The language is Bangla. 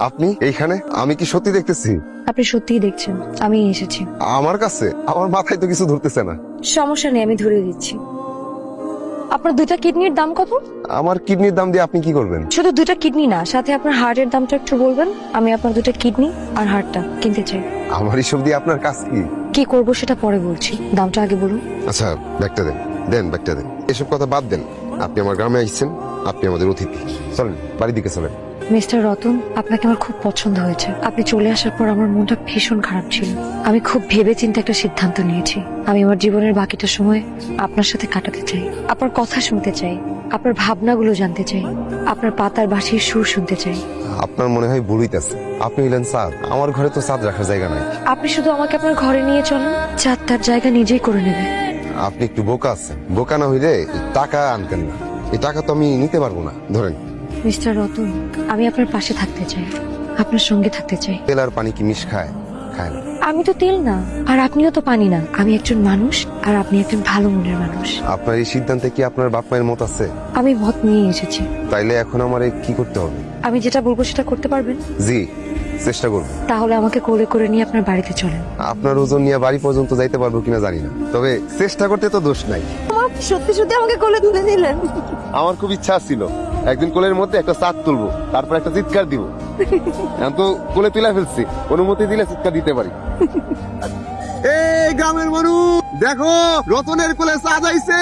আপনি এইখানে? আমি কি সত্যি দেখতেছি? আপনি সত্যিই দেখছেন আমি এসেছি। আমার কাছে? আমার মাথায় তো কিছু ধরতেছে না। সমস্যা নেই, আমি ধরিয়ে দিচ্ছি। আপনার দুইটা কিডনির দাম কত? আমার কিডনির দাম দিয়ে আপনি কি করবেন? শুধু দুইটা কিডনি না, সাথে আপনার হার্টের দামটা একটু বলবেন। আমি আপনার দুইটা কিডনি আর হার্টটা কিনতে চাই। আমার এসব দিয়ে আপনার কাজ কি? কি করব সেটা পরে বলছি, দামটা আগে বলুন। আচ্ছা, ব্যাগটা দেন, দেন ব্যাগটা দেন। এসব কথা বাদ দেন। আপনি আমার গ্রামে আসছেন, আপনি আমাদের অতিথি। চলেন বাড়ির দিকে চলেন। মিস্টার রতন, আপনাকে আমার খুব পছন্দ হয়েছে। আপনি চলে আসার পর আমার মনটা ভীষণ খারাপ ছিল। আমি খুব ভেবেচিন্তে একটা সিদ্ধান্ত নিয়েছি। আমি আমার জীবনের বাকিটা সময় আপনার সাথে কাটাতে চাই, আপনার কথা শুনতে চাই, আপনার ভাবনাগুলো জানতে চাই, আপনার পাতার বাঁশির সুর শুনতে চাই। আপনার মনে হয় ভুল হইতাছে। আপনি হইলেন চাঁদ, আমার ঘরে তো চাঁদ রাখার জায়গা নাই। আপনি শুধু আমাকে আপনার ঘরে নিয়ে চলেন, চাঁদ তার জায়গা নিজেই করে নেবে। আপনি একটু বোকা আছেন। বোকা না হইলে এই টাকা আনতেন না। এই টাকা তো আমি নিতে পারবো না। ধরেন। মিস্টার রতন, আমি আপনার পাশে থাকতে চাই, আপনার সঙ্গে থাকতে চাই। তেল আর পানি কি মিশ খায়? খায় না। আমি তো তেল না, আর আপনিও তো পানি না। আমি একজন মানুষ, আর আপনি একজন ভালো মনের মানুষ। আপনার এই সিদ্ধান্তে কি আপনার বাপ মায়ের মত আছে? আমি মত নিয়ে এসেছি। তাইলে এখন আমারে কি করতে হবে? আমি যেটা বলবো সেটা করতে পারবেন? জি, চেষ্টা করব। তাহলে আমাকে কোলে করে নিয়ে আপনার বাড়িতে চলেন। আপনার ওজন নিয়ে বাড়ি পর্যন্ত যাইতে পারবো কিনা জানি না, তবে চেষ্টা করতে তো দোষ নাই। আমার সত্যি সত্যি আমাকে কোলে তুলে নিলেন। আমার খুব ইচ্ছা ছিল একদিন কোলের মধ্যে একটা চাঁদ তুলবো, তারপর একটা চিৎকার দিব। এখন তো কোলে তুলে ফেলছি, অনুমতি দিলে চিৎকার দিতে পারি। এই গ্রামের মানুষ দেখো, রতনের কোলে চাঁদ আইছে।